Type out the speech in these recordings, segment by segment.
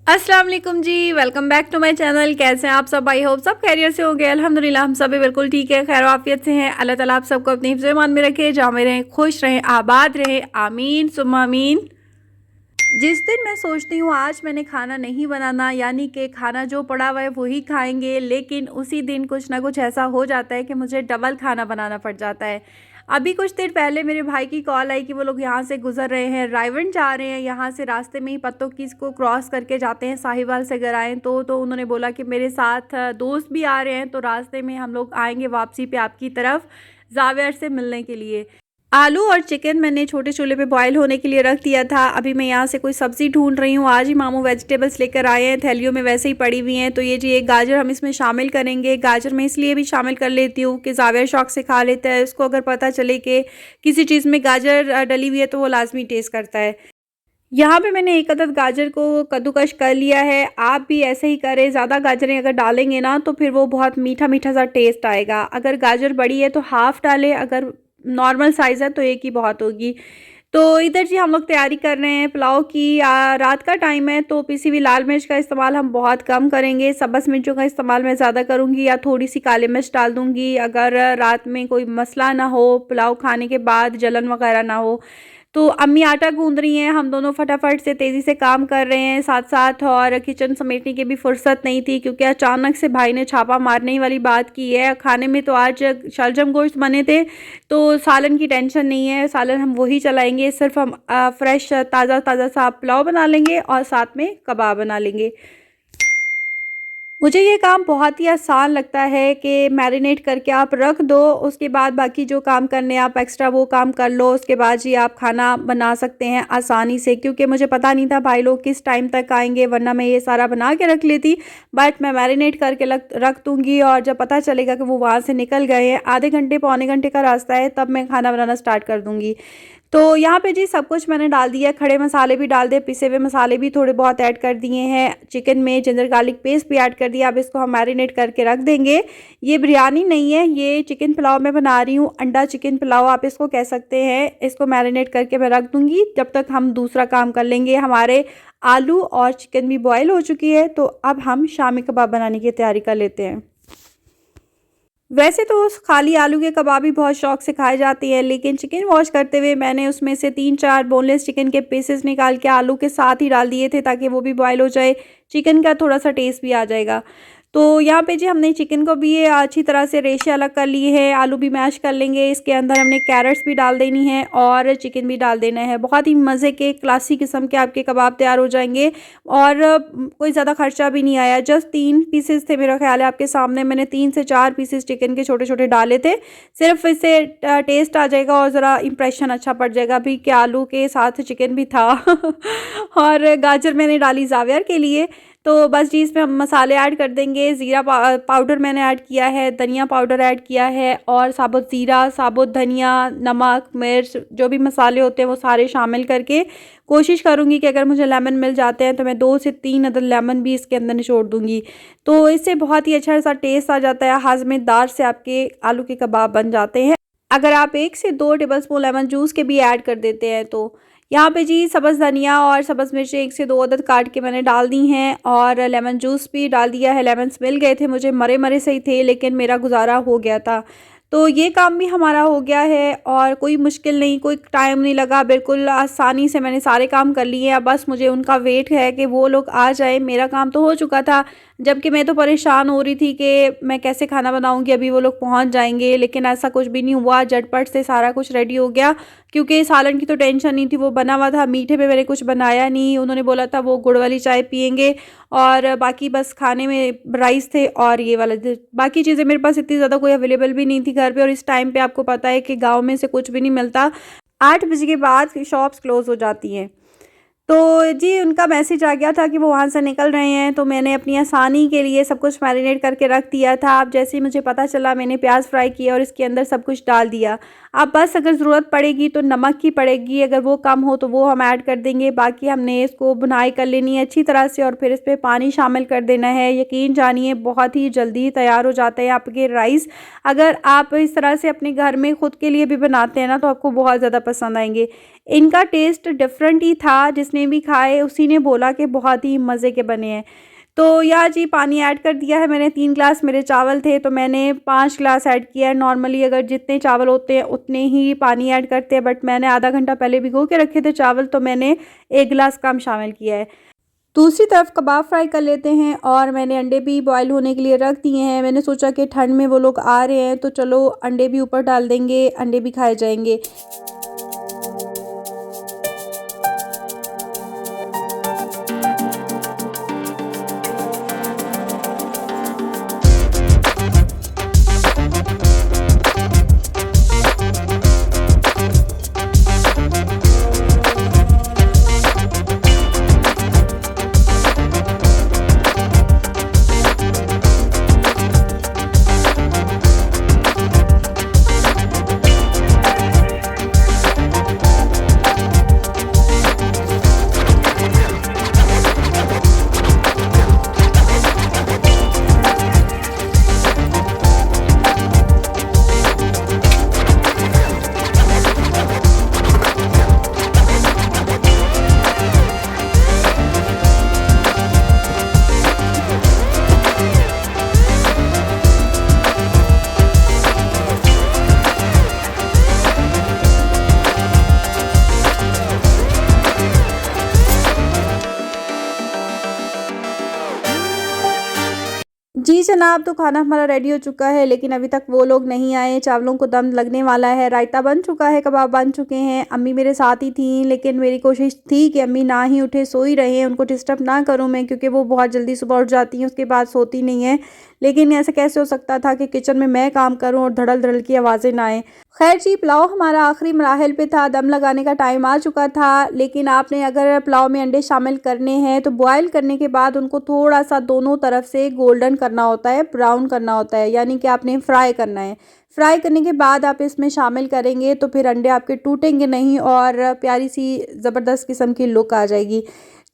अस्सलाम वालेकुम जी, welcome back to my channel. कैसे हैं आप सब? आई होप सब खैरियत से होंगे। अल्हम्दुलिल्लाह हम सब भी बिल्कुल ठीक है, खैर आफियत से हैं। अल्लाह ताला आप सबको अपने हिफ्ज़ ईमान में रखे, जहाँ में रहें, खुश रहें, आबाद रहें, आमीन सुम्मा आमीन। जिस दिन मैं सोचती हूँ आज मैंने खाना नहीं बनाना, यानी कि खाना जो पड़ा हुआ है वही खाएंगे, लेकिन उसी दिन कुछ ना कुछ ऐसा हो जाता है कि मुझे डबल खाना बनाना पड़ जाता है। अभी कुछ देर पहले मेरे भाई की कॉल आई कि वो लोग यहाँ से गुजर रहे हैं, रायवन जा रहे हैं। यहाँ से रास्ते में ही पत्तों की को क्रॉस करके जाते हैं, साहिवाल से अगर आएँ तो उन्होंने बोला कि मेरे साथ दोस्त भी आ रहे हैं, तो रास्ते में हम लोग आएंगे वापसी पे आपकी तरफ जावियर से मिलने के लिए। आलू और चिकन मैंने छोटे चूल्हे पे बॉईल होने के लिए रख दिया था। अभी मैं यहाँ से कोई सब्ज़ी ढूंढ रही हूँ। आज ही मामू वेजिटेबल्स लेकर आए हैं, थैलियों में वैसे ही पड़ी हुई हैं। तो ये जी एक गाजर हम इसमें शामिल करेंगे। गाजर मैं इसलिए भी शामिल कर लेती हूँ कि जाविर शौक से खा लेता है। उसको अगर पता चले कि किसी चीज़ में गाजर डली हुई है तो वो लाजमी टेस्ट करता है। यहाँ पे मैंने एक अदद गाजर को कद्दूकश कर लिया है। आप भी ऐसे ही करें। ज़्यादा गाजरें अगर डालेंगे ना तो फिर वो बहुत मीठा मीठा सा टेस्ट आएगा। अगर गाजर बड़ी है तो हाफ़ डालें, अगर नॉर्मल साइज़ है तो एक ही बहुत होगी। तो इधर जी हम लोग तैयारी कर रहे हैं पुलाव की। रात का टाइम है तो पिसी हुई लाल मिर्च का इस्तेमाल हम बहुत कम करेंगे। सब्ज़ मिर्चों का इस्तेमाल मैं ज़्यादा करूँगी, या थोड़ी सी काली मिर्च डाल दूँगी अगर रात में कोई मसला ना हो, पुलाव खाने के बाद जलन वगैरह ना हो। तो अम्मी आटा गूंद रही हैं, हम दोनों फटाफट से तेज़ी से काम कर रहे हैं साथ साथ। और किचन समेटने की भी फुर्सत नहीं थी, क्योंकि अचानक से भाई ने छापा मारने वाली बात की है। खाने में तो आज शलजम गोश्त बने थे, तो सालन की टेंशन नहीं है, सालन हम वही चलाएंगे। सिर्फ हम फ्रेश ताज़ा ताज़ा सा पुलाव बना लेंगे और साथ में कबाब बना लेंगे। मुझे ये काम बहुत ही आसान लगता है कि मैरिनेट करके आप रख दो, उसके बाद बाकी जो काम करने आप एक्स्ट्रा वो काम कर लो, उसके बाद ही आप खाना बना सकते हैं आसानी से। क्योंकि मुझे पता नहीं था भाई लोग किस टाइम तक आएंगे, वरना मैं ये सारा बना के रख लेती। बट मैं मैरिनेट करके रख दूँगी, और जब पता चलेगा कि वो वहाँ से निकल गए हैं, आधे घंटे पौने घंटे का रास्ता है, तब मैं खाना बनाना स्टार्ट कर दूँगी। तो यहाँ पे जी सब कुछ मैंने डाल दिया, खड़े मसाले भी डाल दिए, पिसे हुए मसाले भी थोड़े बहुत ऐड कर दिए हैं। चिकन में जिंजर गार्लिक पेस्ट भी ऐड कर दिया। अब इसको हम मैरिनेट करके रख देंगे। ये बिरयानी नहीं है, ये चिकन पुलाव मैं बना रही हूँ, अंडा चिकन पुलाव आप इसको कह सकते हैं। इसको मैरिनेट करके मैं रख दूँगी, जब तक हम दूसरा काम कर लेंगे। हमारे आलू और चिकन भी बॉयल हो चुकी है, तो अब हम शामी कबाब बनाने की तैयारी कर लेते हैं। वैसे तो खाली आलू के कबाब भी बहुत शौक से खाए जाते हैं, लेकिन चिकन वॉश करते हुए मैंने उसमें से 3-4 बोनलेस चिकन के पीसेस निकाल के आलू के साथ ही डाल दिए थे, ताकि वो भी बॉयल हो जाए, चिकन का थोड़ा सा टेस्ट भी आ जाएगा। तो यहाँ पे जी हमने चिकन को भी अच्छी तरह से रेशे अलग कर लिए हैं, आलू भी मैश कर लेंगे। इसके अंदर हमने कैरेट्स भी डाल देनी है और चिकन भी डाल देना है। बहुत ही मज़े के क्लासी किस्म के आपके कबाब तैयार हो जाएंगे, और कोई ज़्यादा खर्चा भी नहीं आया। जस्ट 3 पीसेस थे मेरा ख्याल है आपके सामने, मैंने 3 से 4 पीसेस चिकन के छोटे छोटे डाले थे। सिर्फ इससे टेस्ट आ जाएगा और ज़रा इंप्रेशन अच्छा पड़ जाएगा भी कि आलू के साथ चिकन भी था। और गाजर मैंने डाली जावियर के लिए। तो बस जी इसमें हम मसाले ऐड कर देंगे। ज़ीरा पाउडर मैंने ऐड किया है, धनिया पाउडर ऐड किया है, और साबुत ज़ीरा, साबुत धनिया, नमक, मिर्च, जो भी मसाले होते हैं वो सारे शामिल करके कोशिश करूँगी कि अगर मुझे लेमन मिल जाते हैं तो मैं 2 से 3 अदद लेमन भी इसके अंदर निचोड़ दूँगी। तो इससे बहुत ही अच्छा सा टेस्ट आ जाता है, हाज़मेदार से आपके आलू के कबाब बन जाते हैं। अगर आप 1 से 2 टेबलस्पून लेमन जूस के भी ऐड कर देते हैं तो। यहाँ पे जी सब्ज़ धनिया और सब्ज़ मिर्ची 1 से 2 अदद काट के मैंने डाल दी हैं, और लेमन जूस भी डाल दिया है। लेमन्स मिल गए थे मुझे, मरे मरे से ही थे, लेकिन मेरा गुजारा हो गया था। तो ये काम भी हमारा हो गया है, और कोई मुश्किल नहीं, कोई टाइम नहीं लगा, बिल्कुल आसानी से मैंने सारे काम कर लिए हैं। अब बस मुझे उनका वेट है कि वो लोग आ जाए, मेरा काम तो हो चुका था। जबकि मैं तो परेशान हो रही थी कि मैं कैसे खाना बनाऊंगी, अभी वो लोग पहुंच जाएंगे, लेकिन ऐसा कुछ भी नहीं हुआ। झटपट से सारा कुछ रेडी हो गया, क्योंकि सालन की तो टेंशन नहीं थी, वो बना हुआ था। मीठे में मैंने कुछ बनाया नहीं, उन्होंने बोला था वो गुड़ वाली चाय पियेंगे, और बाकी बस खाने में राइस थे और ये वाला बाकी चीज़ें मेरे पास इतनी ज़्यादा कोई अवेलेबल भी नहीं थी घर पे। और इस टाइम पे आपको पता है कि गाँव में से कुछ भी नहीं मिलता, 8 बजे के बाद शॉप्स क्लोज़ हो जाती हैं। तो जी उनका मैसेज आ गया था कि वो वहाँ से निकल रहे हैं, तो मैंने अपनी आसानी के लिए सब कुछ मैरिनेट करके रख दिया था। अब जैसे ही मुझे पता चला मैंने प्याज फ्राई किया और इसके अंदर सब कुछ डाल दिया। अब बस अगर ज़रूरत पड़ेगी तो नमक की पड़ेगी, अगर वो कम हो तो वो हम ऐड कर देंगे। बाकी हमने इसको भुनाई कर लेनी है अच्छी तरह से और फिर इस पे पानी शामिल कर देना है। यकीन जानिए बहुत ही जल्दी तैयार हो जाता है आपके राइस। अगर आप इस तरह से अपने घर में खुद के लिए भी बनाते हैं ना तो आपको बहुत ज़्यादा पसंद आएंगे। इनका टेस्ट डिफरेंट ही था, जिसने भी खाए उसी ने बोला कि बहुत ही मज़े के बने हैं। तो या जी पानी ऐड कर दिया है मैंने, 3 ग्लास मेरे चावल थे तो मैंने 5 ग्लास ऐड किया है। नॉर्मली अगर जितने चावल होते हैं उतने ही पानी ऐड करते हैं, बट मैंने आधा घंटा पहले भिगो के रखे थे चावल तो मैंने 1 ग्लास कम शामिल किया है। दूसरी तरफ कबाब फ्राई कर लेते हैं और मैंने अंडे भी बॉईल होने के लिए रख दिए हैं। मैंने सोचा कि ठंड में वो लोग आ रहे हैं तो चलो अंडे भी ऊपर डाल देंगे, अंडे भी खाए जाएंगे। जी जनाब, तो खाना हमारा रेडी हो चुका है लेकिन अभी तक वो लोग नहीं आए। चावलों को दम लगने वाला है, रायता बन चुका है, कबाब बन चुके हैं। अम्मी मेरे साथ ही थी लेकिन मेरी कोशिश थी कि अम्मी ना ही उठे, सो ही रहे हैं, उनको डिस्टर्ब ना करूं मैं, क्योंकि वो बहुत जल्दी सुबह उठ जाती हैं उसके बाद सोती नहीं है। लेकिन ऐसा कैसे हो सकता था कि किचन में मैं काम करूं और धड़ल धड़ल की आवाज़ें ना आए। खैर जी, पुलाव हमारा आखिरी मराहल पे था, दम लगाने का टाइम आ चुका था। लेकिन आपने अगर पुलाव में अंडे शामिल करने हैं तो बॉयल करने के बाद उनको थोड़ा सा दोनों तरफ से गोल्डन करना होता है, ब्राउन करना होता है, यानी कि आपने फ्राई करना है। फ्राई करने के बाद आप इसमें शामिल करेंगे तो फिर अंडे आपके टूटेंगे नहीं और प्यारी सी ज़बरदस्त किस्म की लुक आ जाएगी।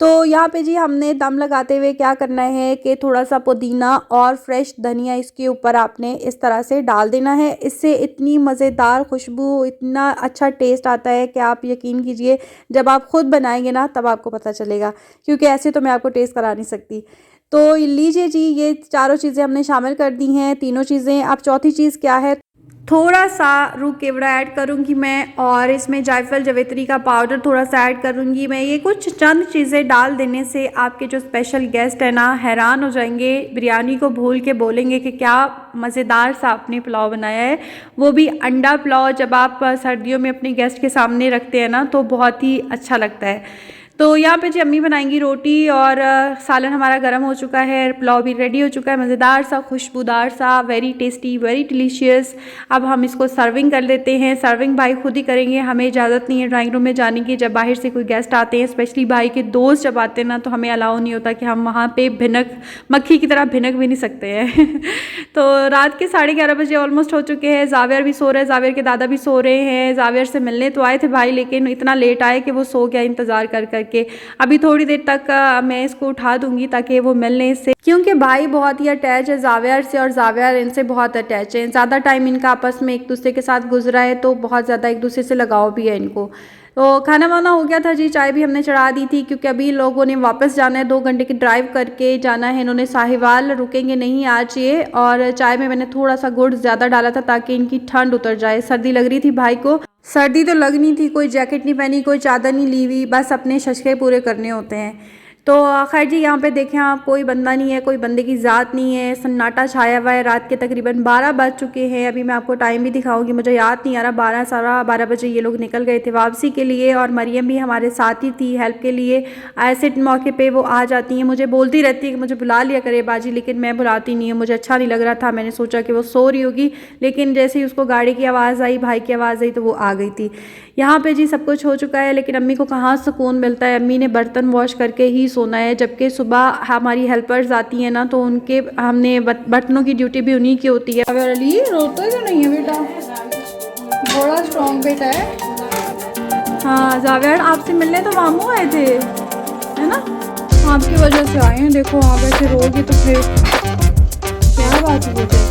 तो यहाँ पे जी हमने दम लगाते हुए क्या करना है कि थोड़ा सा पुदीना और फ्रेश धनिया इसके ऊपर आपने इस तरह से डाल देना है। इससे इतनी मज़ेदार खुशबू, इतना अच्छा टेस्ट आता है कि आप यकीन कीजिए जब आप ख़ुद बनाएंगे ना तब आपको पता चलेगा, क्योंकि ऐसे तो मैं आपको टेस्ट करा नहीं सकती। तो लीजिए जी, ये चारों चीज़ें हमने शामिल कर दी हैं, तीनों चीज़ें। अब चौथी चीज़ क्या है, थोड़ा सा रूह केवड़ा ऐड करूँगी मैं और इसमें जायफल जवित्री का पाउडर थोड़ा सा ऐड करूँगी मैं। ये कुछ चंद चीज़ें डाल देने से आपके जो स्पेशल गेस्ट हैं ना हैरान हो जाएंगे, बिरयानी को भूल के बोलेंगे कि क्या मज़ेदार सा आपने पुलाव बनाया है। वो भी अंडा पुलाव जब आप सर्दियों में अपने गेस्ट के सामने रखते हैं ना तो बहुत ही अच्छा लगता है। तो यहाँ पे जी अम्मी बनाएंगी रोटी और सालन हमारा गर्म हो चुका है, पुलाव भी रेडी हो चुका है, मज़ेदार सा, खुशबूदार सा, वेरी टेस्टी, वेरी डिलीशियस। अब हम इसको सर्विंग कर लेते हैं। सर्विंग भाई खुद ही करेंगे, हमें इजाज़त नहीं है ड्राइंग रूम में जाने की। जब बाहर से कोई गेस्ट आते हैं, स्पेशली भाई के दोस्त जब आते हैं ना तो हमें अलाउ नहीं होता कि हम वहाँ पर भिनक, मक्खी की तरह भिनक भी नहीं सकते हैं। तो रात के 11:30 बजे ऑलमोस्ट हो चुके हैं। जावियर भी सो रहे हैं, जावियर के दादा भी सो रहे हैं। जावियर से मिलने तो आए थे भाई, लेकिन इतना लेट आए कि वो सो गया इंतज़ार कर करके। अभी थोड़ी देर तक मैं इसको उठा दूंगी ताकि वो मिलने से, क्योंकि भाई बहुत ही अटैच है जावियर से और जावियर इनसे बहुत अटैच है। ज़्यादा टाइम इनका आपस में एक दूसरे के साथ गुजरा है तो बहुत ज़्यादा एक दूसरे से लगाव भी है इनको। तो खाना वाना हो गया था जी, चाय भी हमने चढ़ा दी थी, क्योंकि अभी लोगों ने वापस जाना है, 2 घंटे की ड्राइव करके जाना है इन्होंने साहिवाल, रुकेंगे नहीं आज ये। और चाय में मैंने थोड़ा सा गुड़ ज़्यादा डाला था ताकि इनकी ठंड उतर जाए। सर्दी लग रही थी भाई को, सर्दी तो लगनी थी, कोई जैकेट नहीं पहनी, कोई चादर नहीं ली हुई, बस अपने शशके पूरे करने होते हैं। तो खैर जी, यहाँ पे देखें आप, कोई बंदा नहीं है, कोई बंदे की ज़ात नहीं है, सन्नाटा छाया हुआ है। रात के तकरीबन 12 बज चुके हैं। अभी मैं आपको टाइम भी दिखाऊंगी, मुझे याद नहीं आ रहा, 12 साढ़े 12 बजे ये लोग निकल गए थे वापसी के लिए और मरियम भी हमारे साथ ही थी हेल्प के लिए। ऐसे मौके पे वो आ जाती हैं, मुझे बोलती रहती है कि मुझे बुला लिया करे बाजी, लेकिन मैं बुलाती नहीं हूँ, मुझे अच्छा नहीं लग रहा था। मैंने सोचा कि वो सो रही होगी, लेकिन जैसे ही उसको गाड़ी की आवाज़ आई, भाई की आवाज़ आई तो वो आ गई थी। यहाँ पे जी सब कुछ हो चुका है, लेकिन अम्मी को कहाँ सुकून मिलता है। अम्मी ने बर्तन वॉश करके ही सोना है, जबकि सुबह हमारी हेल्पर्स आती हैं ना, तो उनके हमने बर्तनों की ड्यूटी भी उन्हीं की होती है। अगर अली रोता तो नहीं है बेटा, बड़ा स्ट्रॉन्ग बेटा है। हाँ जावेद, आपसे मिलने तो मामू आए थे, है ना? आपकी वजह से आए हैं। देखो आप ऐसे रोगे तो फिर क्या बात है बेटे।